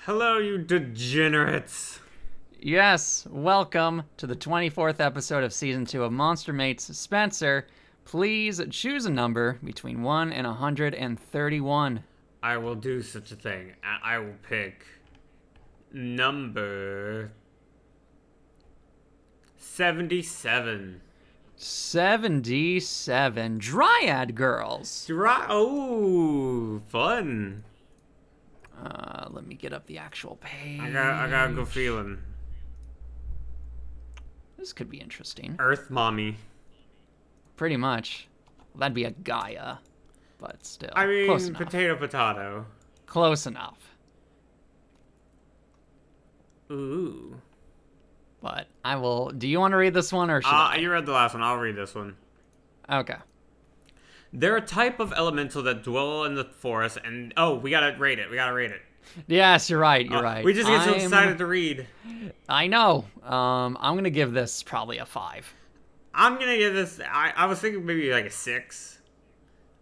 Hello, you degenerates. Yes, welcome to the 24th episode of Season 2 of Monster Mates. Spencer, please choose a number between 1 and 131. I will do such a thing. I will pick number 77. 77. Dryad Girls. Oh, fun. Let me get up the actual page. I got a good feeling. This could be interesting. Earth Mommy. Pretty much. Well, that'd be a Gaia, but still. I mean, close enough. potato. Close enough. Ooh. But I will. Do you want to read this one or should I? You read the last one. I'll read this one. Okay. They're a type of elemental that dwell in the forest, and we gotta rate it. Yes, you're right. You're right. We just get so excited to read. I know. I'm gonna give this probably a 5. I'm gonna give this. I was thinking maybe like a 6.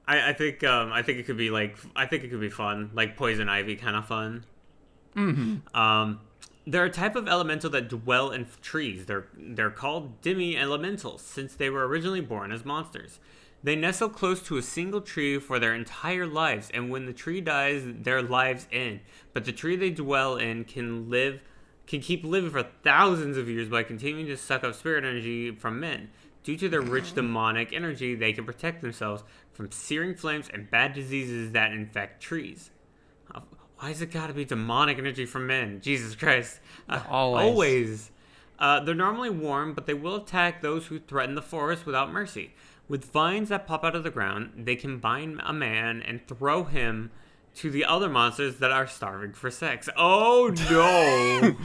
I think it could be fun, like poison ivy kind of fun. Mm-hmm. They're a type of elemental that dwell in trees. They're called demi-elementals since they were originally born as monsters. They nestle close to a single tree for their entire lives, and when the tree dies, their lives end. But the tree they dwell in can keep living for thousands of years by continuing to suck up spirit energy from men. Due to their rich demonic energy, they can protect themselves from searing flames and bad diseases that infect trees. Why has it got to be demonic energy from men? Jesus Christ. Always. They're normally warm, but they will attack those who threaten the forest without mercy. With vines that pop out of the ground, they can bind a man and throw him to the other monsters that are starving for sex. Oh no!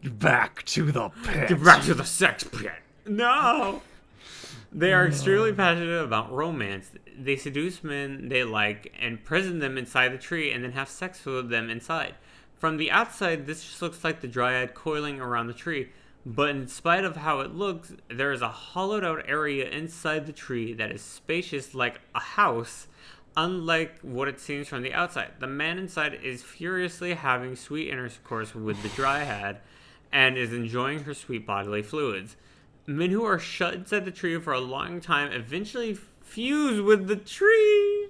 Back to the pit. Get back to the sex pit. No! They are extremely passionate about romance. They seduce men they like and prison them inside the tree and then have sex with them inside. From the outside, this just looks like the Dryad coiling around the tree. But in spite of how it looks, there is a hollowed out area inside the tree that is spacious like a house, unlike what it seems from the outside. The man inside is furiously having sweet intercourse with the Dryad and is enjoying her sweet bodily fluids. Men who are shut inside the tree for a long time eventually fuse with the tree.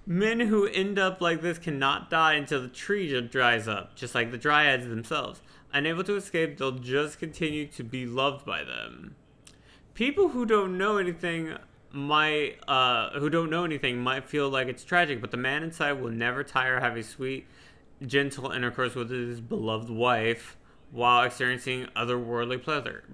Men who end up like this cannot die until the tree just dries up, just like the Dryads themselves. Unable to escape, they'll just continue to be loved by them. People who don't know anything might feel like it's tragic, but the man inside will never tire having sweet, gentle intercourse with his beloved wife while experiencing otherworldly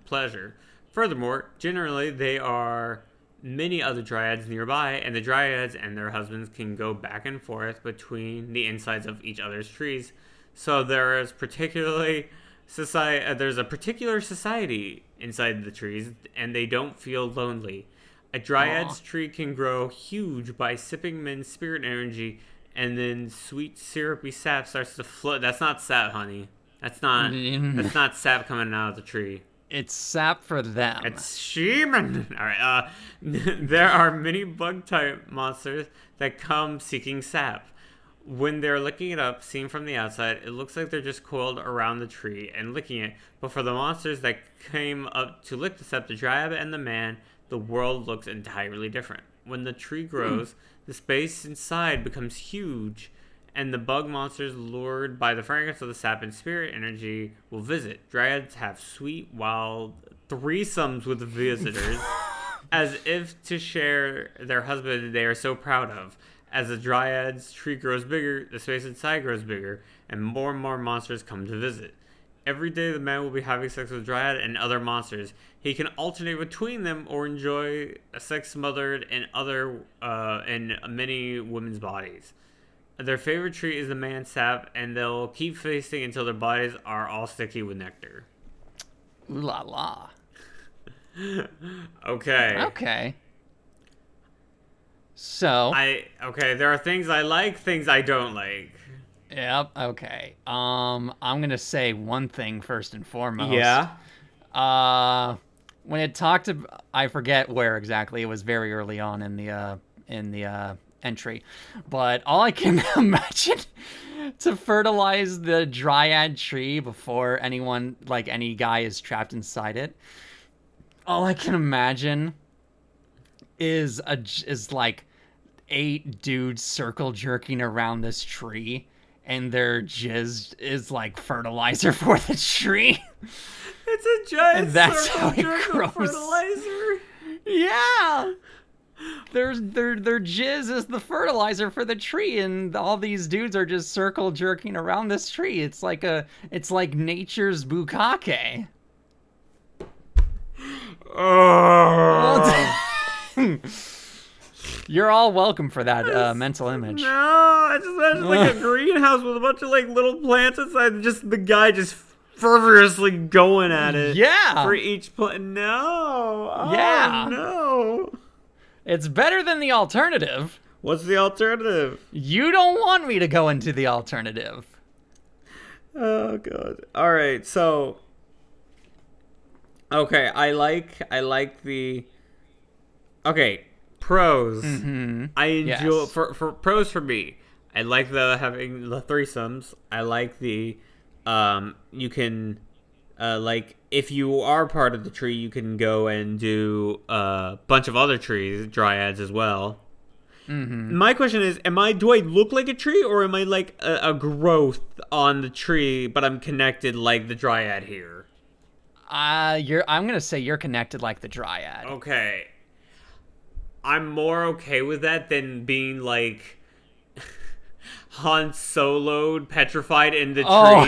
pleasure. Furthermore, generally there are many other Dryads nearby, and the Dryads and their husbands can go back and forth between the insides of each other's trees. So there's a particular society inside the trees, and they don't feel lonely. A Dryad's tree can grow huge by sipping men's spirit energy, and then sweet syrupy sap starts to flow. That's not sap, honey. That's not sap coming out of the tree. It's sap for them. It's sheeman. All right. There are many bug-type monsters that come seeking sap. When they're licking it up, seen from the outside, it looks like they're just coiled around the tree and licking it. But for the monsters that came up to lick the sap, the Dryad and the man, the world looks entirely different. When the tree grows, the space inside becomes huge, and the bug monsters, lured by the fragrance of the sap and spirit energy, will visit. Dryads have sweet, wild threesomes with visitors, as if to share their husband they are so proud of. As the Dryad's tree grows bigger, the space inside grows bigger, and more monsters come to visit. Every day the man will be having sex with Dryad and other monsters. He can alternate between them or enjoy a sex smothered in many women's bodies. Their favorite treat is the man sap, and they'll keep feasting until their bodies are all sticky with nectar. Ooh la la. Okay. So there are things I like, things I don't like. Yep, okay. I'm gonna say one thing first and foremost. Yeah. When it talked to, I forget where exactly, it was very early on in the entry. But all I can imagine to fertilize the Dryad tree before anyone, like any guy, is trapped inside it, all I can imagine is like 8 dudes circle jerking around this tree, and their jizz is like fertilizer for the tree. It's a giant And that's circle how it jerk grows. of fertilizer. Yeah. Their jizz is the fertilizer for the tree, and all these dudes are just circle jerking around this tree. It's like nature's bukkake. Oh. You're all welcome for that mental image. No, I just imagine like a greenhouse with a bunch of like little plants inside. Just the guy just fervorously going at it. Yeah. For each plant. No. Oh, Yeah. no. It's better than the alternative. What's the alternative? You don't want me to go into the alternative. Oh god. All right. So. Okay, I like the. Okay, pros. Mm-hmm. I enjoy Yes. for pros for me. I like having the threesomes. I like the you can like if you are part of the tree, you can go and do a bunch of other trees, dryads as well. Mm-hmm. My question is, do I look like a tree, or am I like a growth on the tree, but I'm connected like the dryad here? I'm gonna say you're connected like the Dryad. Okay. I'm more okay with that than being like Han Solo'd, petrified in the tree. Oh,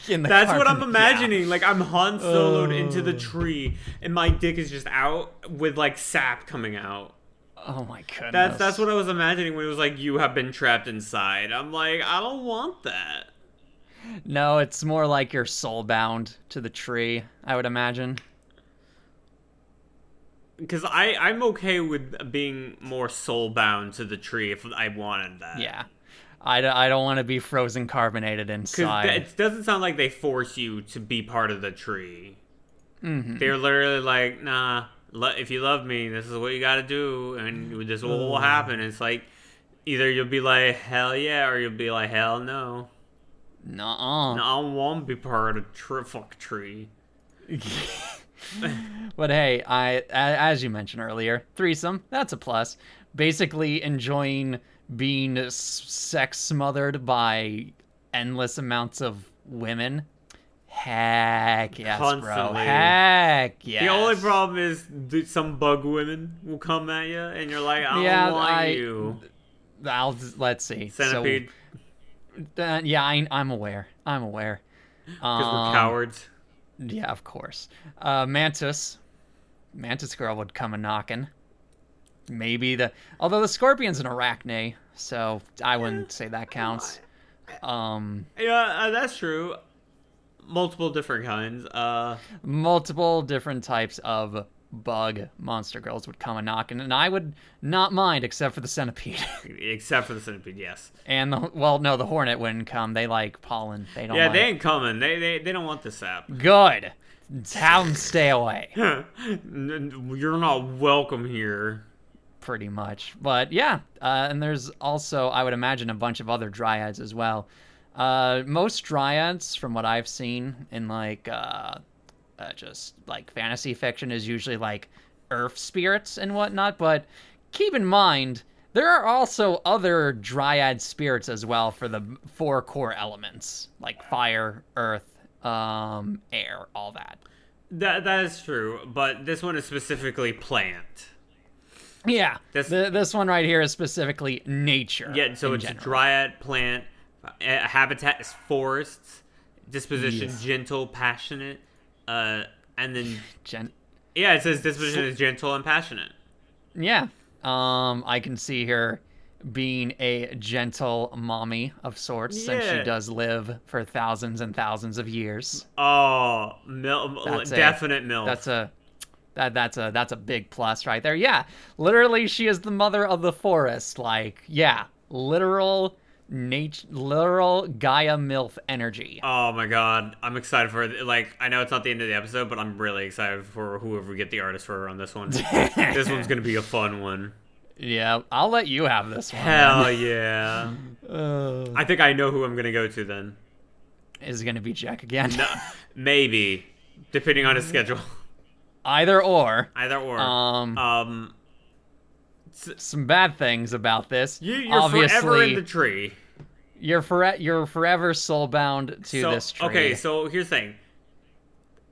in the That's what I'm carbon, imagining. Like I'm Han Solo'd into the tree, and my dick is just out with like sap coming out. Oh my goodness. That's what I was imagining when it was like you have been trapped inside. I'm like, I don't want that. No, it's more like you're soul bound to the tree, I would imagine. Because I'm okay with being more soul bound to the tree if I wanted that. Yeah. I don't want to be frozen carbonated inside. Because it doesn't sound like they force you to be part of the tree. Mm-hmm. They're literally like, nah, if you love me, this is what you gotta do, and this will happen. It's like, either you'll be like, hell yeah, or you'll be like, hell no. Nuh-uh. No, I don't want to be part of fuck tree. But hey, as you mentioned earlier, threesome, that's a plus. Basically enjoying being sex smothered by endless amounts of women. Heck yes, bro. Constantly. Heck yes. The only problem is some bug women will come at you, and you're like, I don't want you. Let's see. Centipede. So, yeah, I'm aware. Because we're cowards. Yeah, of course. Mantis girl would come a knocking. Maybe although the scorpion's an arachne, so I wouldn't say that counts. Yeah, that's true. Multiple different kinds. Multiple different types of bug monster girls would come a knocking, and I would not mind, except for the centipede. Except for the centipede, yes. And the hornet wouldn't come. They like pollen. They don't. Yeah, like... they ain't coming. They don't want the sap. Good. Have them stay away. You're not welcome here. Pretty much. But yeah, and there's also, I would imagine, a bunch of other dryads as well. Most dryads, from what I've seen in like just like fantasy fiction, is usually like earth spirits and whatnot. But keep in mind, there are also other dryad spirits as well for the 4 core elements, like fire, earth, air, all that. That is true, but this one is specifically plant. Yeah, this one right here is specifically nature. Yeah, so it's general. dryad, plant, habitat is forests, disposition Yes. gentle, passionate, and then yeah, it says disposition is gentle and passionate. Yeah, I can see her being a gentle mommy of sorts, since she does live for thousands and thousands of years. Oh, definite milk. That's a big plus right there. Yeah, literally, she is the mother of the forest. Like, yeah, literal Gaia MILF energy. Oh my god, I'm excited for it. Like, I know it's not the end of the episode, but I'm really excited for whoever we get the artist for on this one. This one's gonna be a fun one. Yeah, I'll let you have this one. Hell yeah. I think I know who I'm gonna go to then. Is it going to be Jack again? No, maybe, depending on his schedule. Either or. Either or. Some bad things about this. You're Obviously, forever in the tree. You're forever soulbound to this tree. Okay, so here's the thing.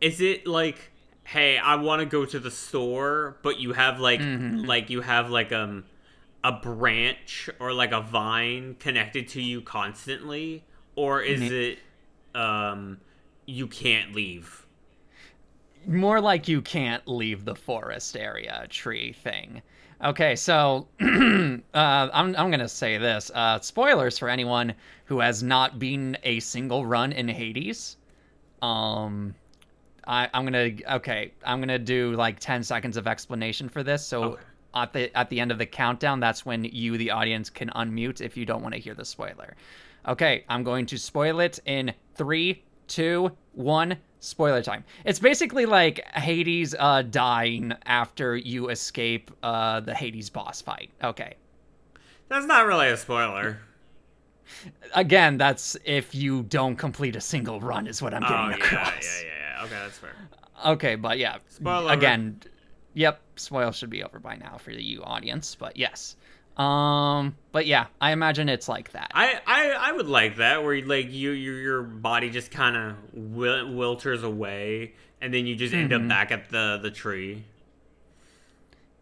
Is it like, hey, I want to go to the store, but you have like a branch or like a vine connected to you constantly, or is it you can't leave? More like you can't leave the forest area tree thing. Okay, so I'm gonna say this. Spoilers for anyone who has not beaten a single run in Hades. I'm gonna do like 10 seconds of explanation for this. So at the end of the countdown, that's when you, the audience, can unmute if you don't want to hear the spoiler. Okay, I'm going to spoil it in 3, 2, 1. Spoiler time. It's basically like Hades dying after you escape the Hades boss fight. Okay. That's not really a spoiler. Again, that's if you don't complete a single run is what I'm getting across. Yeah. Okay, that's fair. Okay, but yeah. Spoiler again, yep, spoil should be over by now for you audience, but yes. But yeah, I imagine it's like that. I would like that, where like your body just kind of wilters away, and then you just end up back at the tree.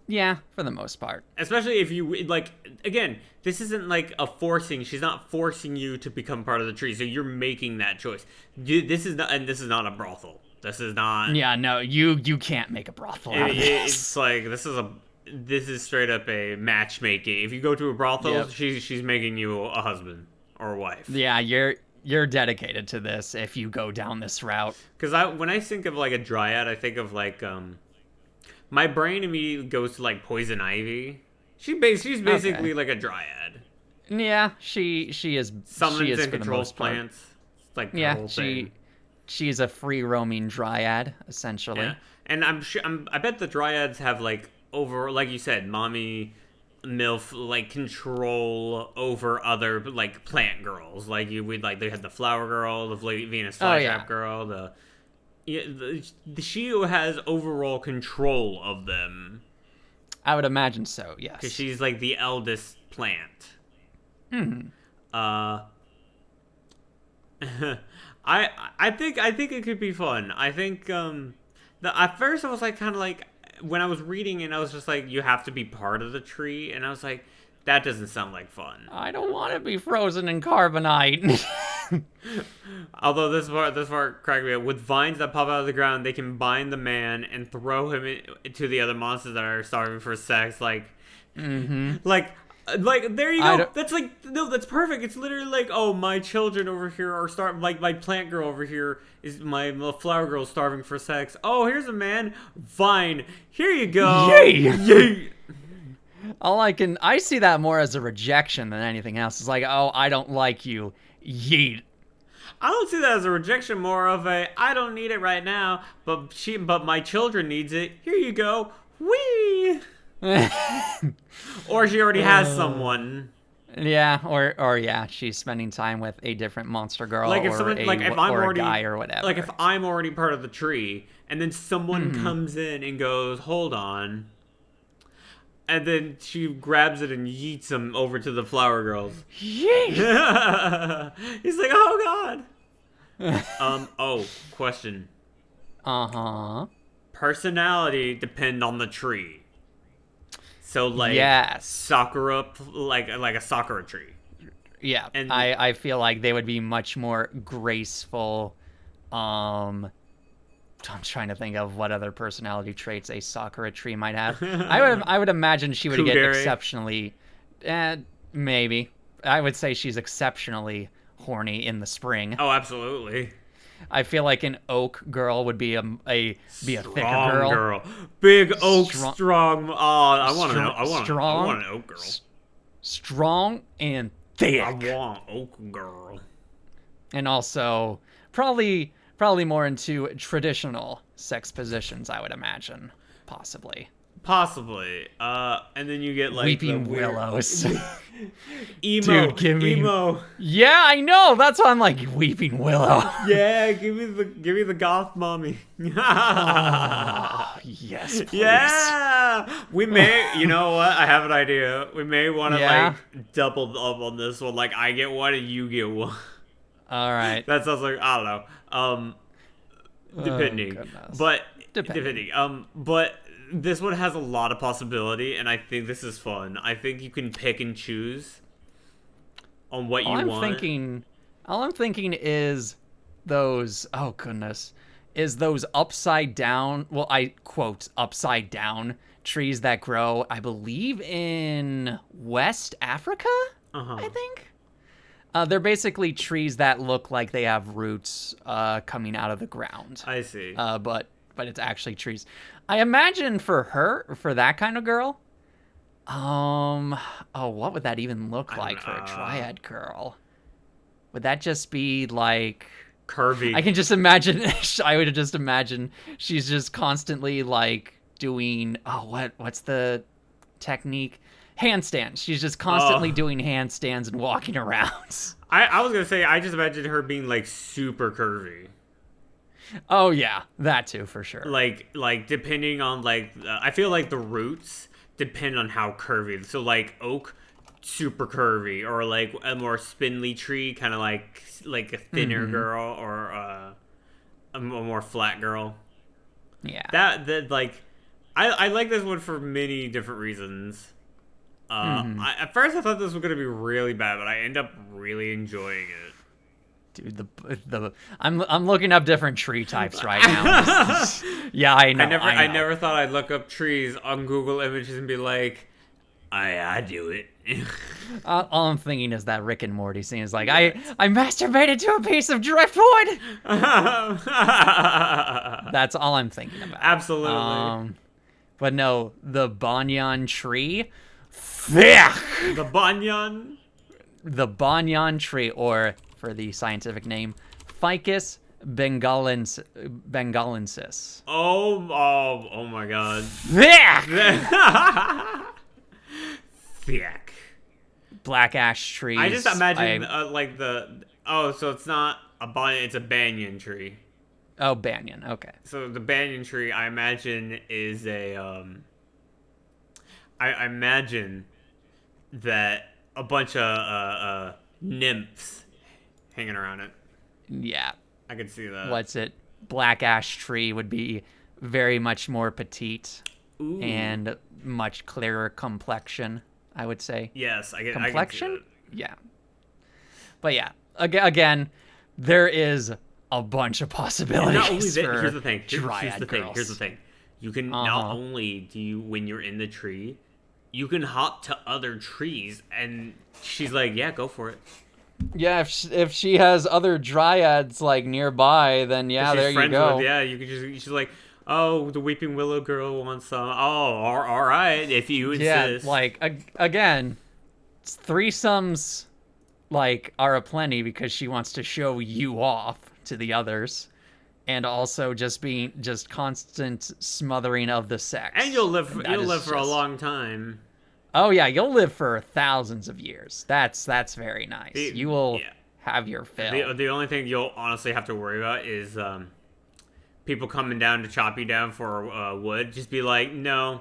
Yeah, for the most part. Especially if you like, again, this isn't like a forcing. She's not forcing you to become part of the tree, so you're making that choice. This is not a brothel. This is not. Yeah, no, you can't make a brothel out of this. It's like this is straight up a matchmaking. If you go to a brothel, she's making you a husband or a wife. Yeah, you're dedicated to this if you go down this route. Because when I think of like a dryad, I think of like my brain immediately goes to like poison ivy. She's basically like a dryad. Yeah, she is. Summons she is and for controls the most plants. It's like yeah, whole thing. she's a free roaming dryad essentially. Yeah. And I bet the dryads have like over, like you said, mommy MILF like control over other like plant girls. Like they had the flower girl, the Venus flytrap girl, she has overall control of them. I would imagine so, yes. Because she's like the eldest plant. I think it could be fun. I think at first I was like kind of like, when I was reading and I was just like, you have to be part of the tree, and I was like, that doesn't sound like fun. I don't want to be frozen in carbonite. Although this part cracked me up. With vines that pop out of the ground, they can bind the man and throw him to the other monsters that are starving for sex. Like, like there you go. That's like, no, that's perfect. It's literally like, oh, my children over here are starving. Like my plant girl over here is my flower girl starving for sex. Oh, here's a man. Vine. Here you go. Yay! I see that more as a rejection than anything else. It's like, oh, I don't like you. Yeet. I don't see that as a rejection, more of a, I don't need it right now, but my children needs it. Here you go. Whee! Or she already has someone. Yeah, or yeah, she's spending time with a different monster girl, like if or someone, like if I'm or already, a guy or whatever. Like if I'm already part of the tree, and then someone comes in and goes, hold on. And then she grabs it and yeets him over to the flower girls. Yeet! He's like, oh god. Question. Personality depend on the tree. So like, yes. Sakura, like a Sakura tree. Yeah, and I feel like they would be much more graceful. I'm trying to think of what other personality traits a Sakura tree might have. I would imagine she would get exceptionally, maybe. I would say she's exceptionally horny in the spring. Oh, absolutely. I feel like an oak girl would be a thicker girl. Big oak, strong. Oh, I want an oak girl. Strong and thick. I want oak girl. And also probably more into traditional sex positions, I would imagine, possibly. Possibly. And then you get like Weeping the weird willows. emo. Dude, give me emo. Yeah, I know. That's why I'm like weeping willow. Yeah, give me the goth mommy. Oh, yes, please. Yeah, we may. You know what? I have an idea. We may want to Yeah? like double up on this one. Like I get one and you get one. All right. That sounds like I don't know. Depending, goodness. but Depending. but this one has a lot of possibility, and I think this is fun. I think you can pick and choose on what you want. All I'm thinking is those. Oh goodness, is those upside down. Well, I quote upside down trees that grow. I believe in West Africa. I think. They're basically trees that look like they have roots coming out of the ground. I see. But it's actually trees. I imagine for that kind of girl, what would that even look like for a Dryad girl? Would that just be like curvy? I can just imagine. I would just imagine she's just constantly like doing. What's the technique? Handstands. She's just constantly doing handstands and walking around. I was gonna say I just imagine her being like super curvy. Oh yeah, that too for sure. Like depending on like I feel like the roots depend on how curvy. So like oak, super curvy, or like a more spindly tree, kind of like a thinner girl, or a more flat girl. Yeah. That like I like this one for many different reasons. At first I thought this was gonna be really bad, but I end up really enjoying it. Dude, I'm looking up different tree types right now. Yeah, I know. I never thought I'd look up trees on Google Images and be like, I do it. All I'm thinking is that Rick and Morty scene is like, I masturbated to a piece of driftwood. That's all I'm thinking about. Absolutely. But no, the banyan tree. The banyan tree, or for the scientific name, Ficus bengalensis. Oh my god. Thick. Black ash trees. I just imagine like so it's not a banyan, it's a banyan tree. Oh, banyan. Okay. So the banyan tree, I imagine, is a I imagine that a bunch of nymphs hanging around it. Yeah. I could see that. What's it? Black ash tree would be very much more petite. Ooh. And much clearer complexion, I would say. Yes, I get complexion. I can see Yeah. But yeah, again, there is a bunch of possibilities. not only that, here's the thing. Here's the thing. You can not only do you when you're in the tree, you can hop to other trees, and she's like, "Yeah, go for it." Yeah, if she has other dryads like nearby, then yeah, there you go. Yeah, you could just she's like, "Oh, the weeping willow girl wants some." Oh, all right, if you insist. Yeah, like again, threesomes like are aplenty because she wants to show you off to the others. And also just constant smothering of the sex. And you'll live for a long time. Oh yeah, you'll live for thousands of years. That's very nice. You will have your fill. The only thing you'll honestly have to worry about is people coming down to chop you down for wood. Just be like, no.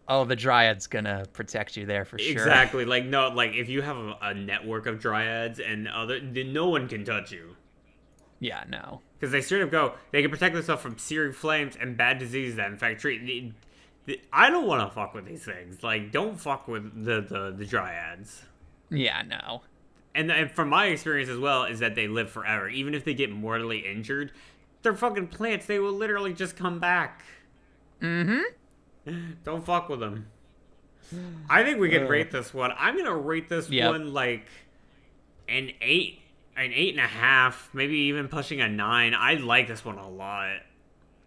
Oh, the Dryad's gonna protect you there for sure. Exactly. Like no, like if you have a network of Dryads and then no one can touch you. Yeah, no. Because they straight up go, they can protect themselves from searing flames and bad disease that infect trees. I don't want to fuck with these things. Like, don't fuck with the Dryads. Yeah, no. And from my experience as well, is that they live forever. Even if they get mortally injured, they're fucking plants. They will literally just come back. Mm-hmm. Don't fuck with them. I think we can rate this one. I'm going to rate this one like an 8. An 8.5, maybe even pushing a 9. I like this one a lot.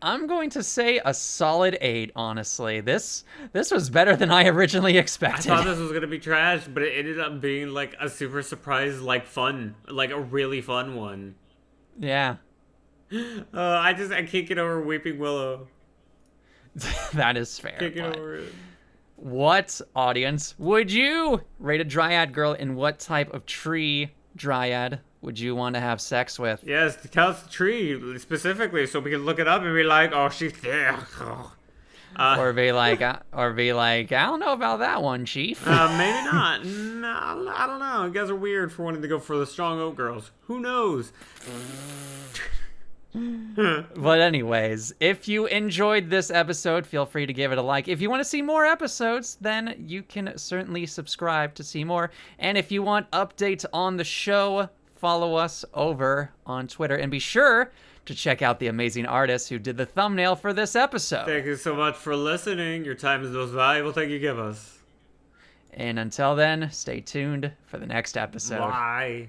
I'm going to say a solid 8, honestly. This was better than I originally expected. I thought this was going to be trash, but it ended up being like a super surprise, like fun, like a really fun one. Yeah. I can't get over Weeping Willow. That is fair. Can't get but over it. what audience would you rate a Dryad girl, and what type of tree Dryad would you want to have sex with? Yes, tell us the tree specifically so we can look it up and be like, oh, she's there. Or be like, I don't know about that one, Chief. Maybe not. No, I don't know. You guys are weird for wanting to go for the strong oak girls. Who knows? But anyways, if you enjoyed this episode, feel free to give it a like. If you want to see more episodes, then you can certainly subscribe to see more. And if you want updates on the show, follow us over on Twitter. And be sure to check out the amazing artist who did the thumbnail for this episode. Thank you so much for listening. Your time is the most valuable thing you give us. And until then, stay tuned for the next episode. Bye.